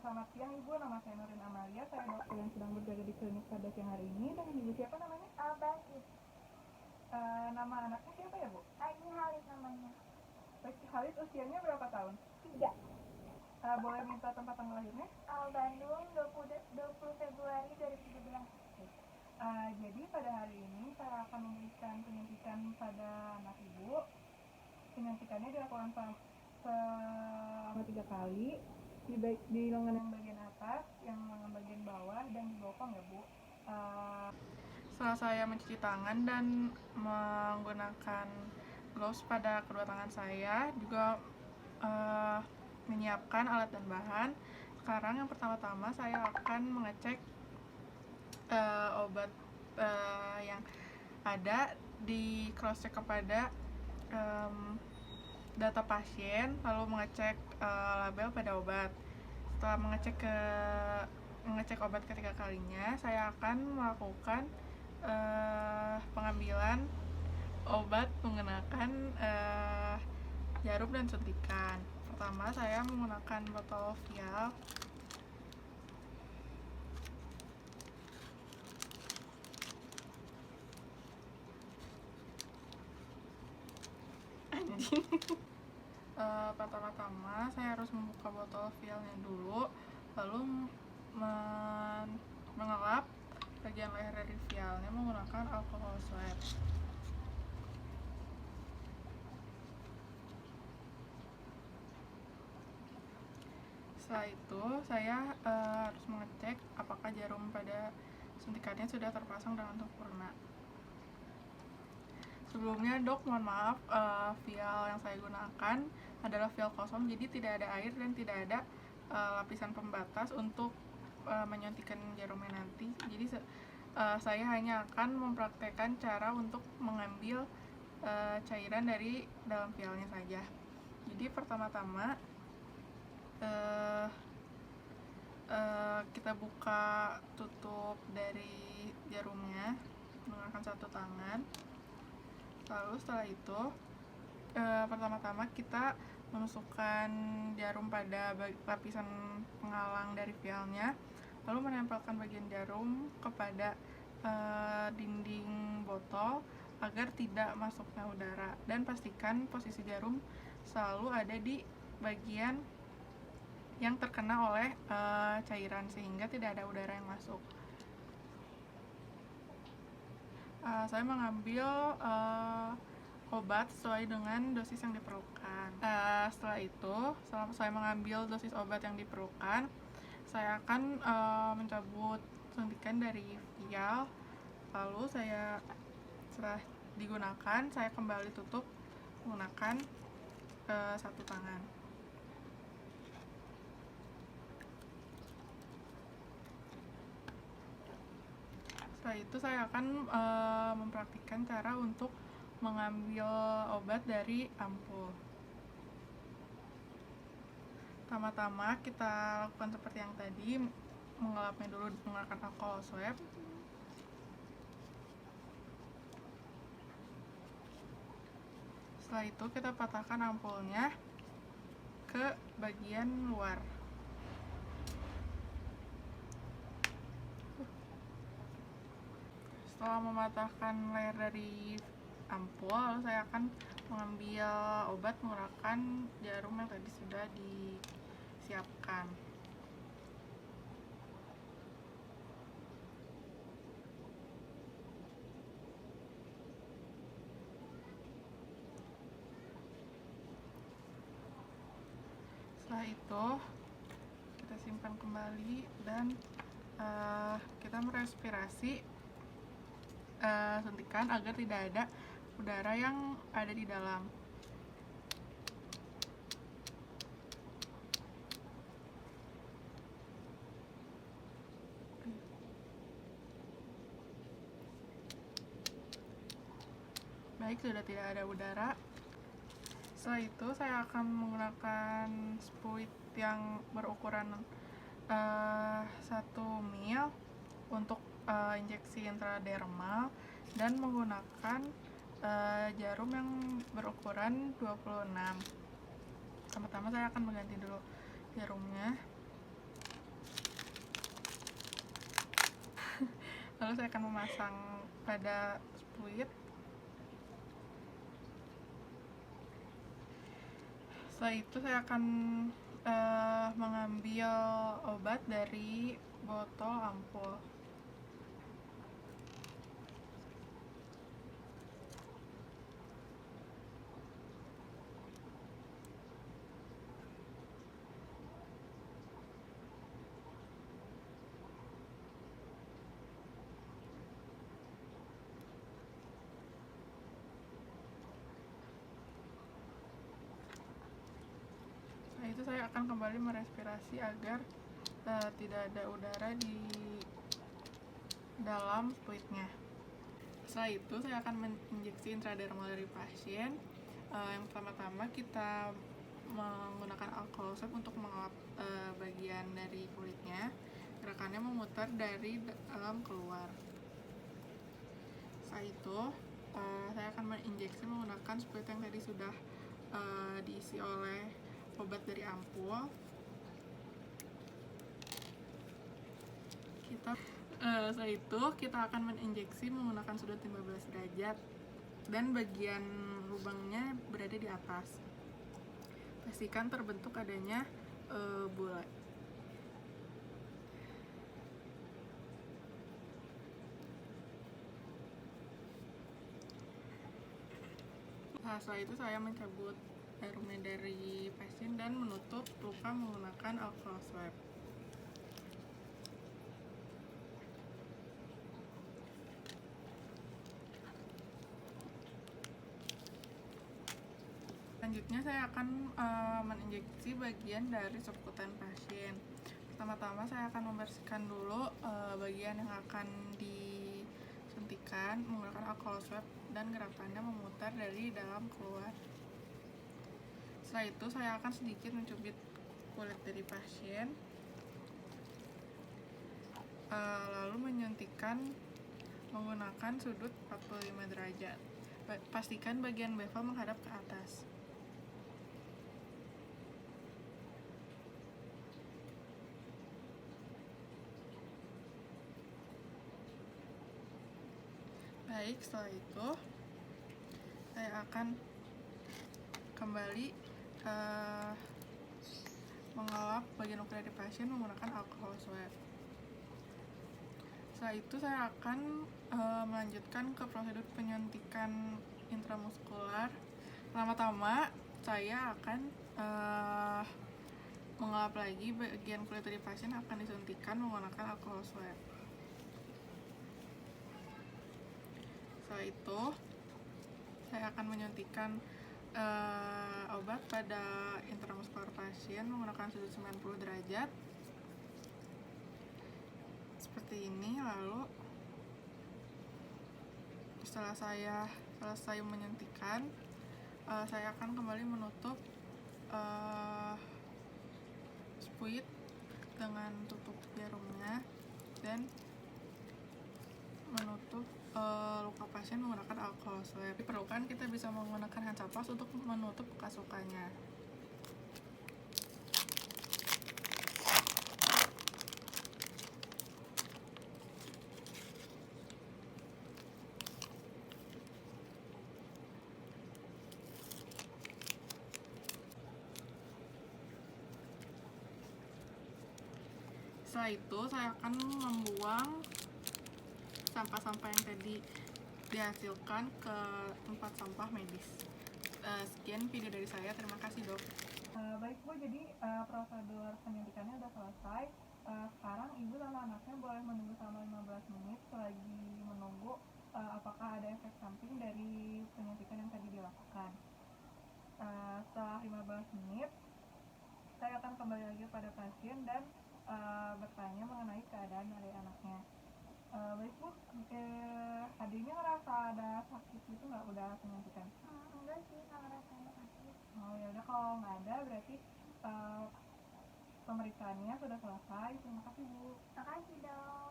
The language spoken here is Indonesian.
Selamat siang Ibu, nama saya Nurin Amalia. Saya dokter yang sedang berjaga di klinik pada siang hari ini. Dengan Ibu siapa namanya? Bagus. Nama anaknya siapa ya Bu? Ini Halis namanya. Rizky Halis, usianya berapa tahun? 3. Boleh minta tempat tanggal lahirnya? Bandung, 20 Februari 2017. Jadi pada hari ini saya akan memberikan penyuntikan pada anak Ibu. Penyuntikannya dilakukan selama 3 kali di lengan yang bagian atas, yang lengan bagian bawah, dan di bokong ya Bu. Setelah saya mencuci tangan dan menggunakan gloves pada kedua tangan saya, juga menyiapkan alat dan bahan. Sekarang yang pertama-tama saya akan mengecek obat yang ada, di cross check kepada data pasien, lalu mengecek label pada obat. Setelah mengecek obat ketiga kalinya, saya akan melakukan pengambilan obat menggunakan jarum dan suntikan. Pertama, saya menggunakan botol vial. Pertama-tama saya harus membuka botol vialnya dulu, lalu mengelap bagian leher dari vialnya menggunakan alkohol swab. Setelah itu saya harus mengecek apakah jarum pada suntikannya sudah terpasang dengan sempurna. Sebelumnya dok, mohon maaf, vial yang saya gunakan adalah vial kosong, jadi tidak ada air dan tidak ada lapisan pembatas untuk menyuntikkan jarumnya nanti. Jadi saya hanya akan mempraktekkan cara untuk mengambil cairan dari dalam vialnya saja. Jadi pertama-tama kita buka tutup dari jarumnya menggunakan satu tangan. Lalu setelah itu pertama-tama kita memasukkan jarum pada lapisan penghalang dari vialnya, lalu menempelkan bagian jarum kepada dinding botol agar tidak masuknya udara, dan pastikan posisi jarum selalu ada di bagian yang terkena oleh cairan sehingga tidak ada udara yang masuk. Saya mengambil obat sesuai dengan dosis yang diperlukan. Setelah saya mengambil dosis obat yang diperlukan, saya akan mencabut suntikan dari vial, lalu setelah digunakan, saya kembali tutup menggunakan satu tangan. Setelah itu saya akan mempraktikkan cara untuk mengambil obat dari ampul. Pertama-tama kita lakukan seperti yang tadi, mengelapnya dulu menggunakan alkohol swab. Setelah itu kita patahkan ampulnya ke bagian luar. Setelah mematahkan layer dari ampul, lalu saya akan mengambil obat menggunakan jarum yang tadi sudah disiapkan. Setelah itu kita simpan kembali dan kita merespirasi suntikan agar tidak ada udara yang ada di dalam. Baik, sudah tidak ada udara. Setelah itu saya akan menggunakan spuit yang berukuran 1 ml untuk injeksi intradermal, dan menggunakan jarum yang berukuran 26. Pertama-tama saya akan mengganti dulu jarumnya. Lalu saya akan memasang pada spuit. Setelah itu saya akan mengambil obat dari botol ampul. Setelah itu saya akan kembali merespirasi agar tidak ada udara di dalam fluidnya. Setelah itu saya akan menginjeksi intradermal dari pasien. Yang pertama-tama kita menggunakan alcohol swab untuk mengelap bagian dari kulitnya. Gerakannya memutar dari dalam keluar. Setelah itu saya akan menginjeksi menggunakan spuit yang tadi sudah diisi oleh obat dari ampul. Setelah itu kita akan menginjeksi menggunakan sudut 15 derajat dan bagian lubangnya berada di atas. Pastikan terbentuk adanya bulat. Setelah itu saya mencabut jarumnya dari pasien dan menutup luka menggunakan alcohol swab. Selanjutnya saya akan menginjeksi bagian dari subkutan pasien. Pertama-tama saya akan membersihkan dulu bagian yang akan disuntikan menggunakan alcohol swab dan gerakannya memutar dari dalam keluar. Setelah itu saya akan sedikit mencubit kulit dari pasien, lalu menyuntikkan menggunakan sudut 45 derajat. Pastikan bagian bevel menghadap ke atas. Baik, setelah itu saya akan kembali mengelap bagian luka dari pasien menggunakan alcohol swab. Setelah itu saya akan melanjutkan ke prosedur penyuntikan intramuskular. Pertama-tama saya akan mengelap lagi bagian kulit dari pasien akan disuntikan menggunakan alcohol swab. Setelah itu saya akan menyuntikkan obat pada intramuskular pasien menggunakan sudut 90 derajat seperti ini. Lalu setelah saya selesai menyuntikan, saya akan kembali menutup spuit dengan tutup jarumnya dan menutup luka pasien menggunakan alcohol swab. Diperlukan kita bisa menggunakan hansaplast untuk menutup bekas lukanya. Setelah itu saya akan membuang sampah-sampah yang tadi dihasilkan ke tempat sampah medis. Sekian video dari saya, terima kasih dok. Baik Bu, jadi prosedur penyuntikannya sudah selesai. Sekarang ibu sama anaknya boleh menunggu selama 15 menit selagi menunggu apakah ada efek samping dari penyuntikan yang tadi dilakukan. Setelah 15 menit saya akan kembali lagi pada pasien dan bertanya mengenai keadaan dari anaknya. Baik Bu, adiknya ngerasa ada sakit gitu nggak udah penyuntikan? Enggak sih, nggak ngerasain sakit. Oh ya udah, kalau nggak ada berarti pemeriksaannya sudah selesai. Terima kasih Bu. Makasih dong.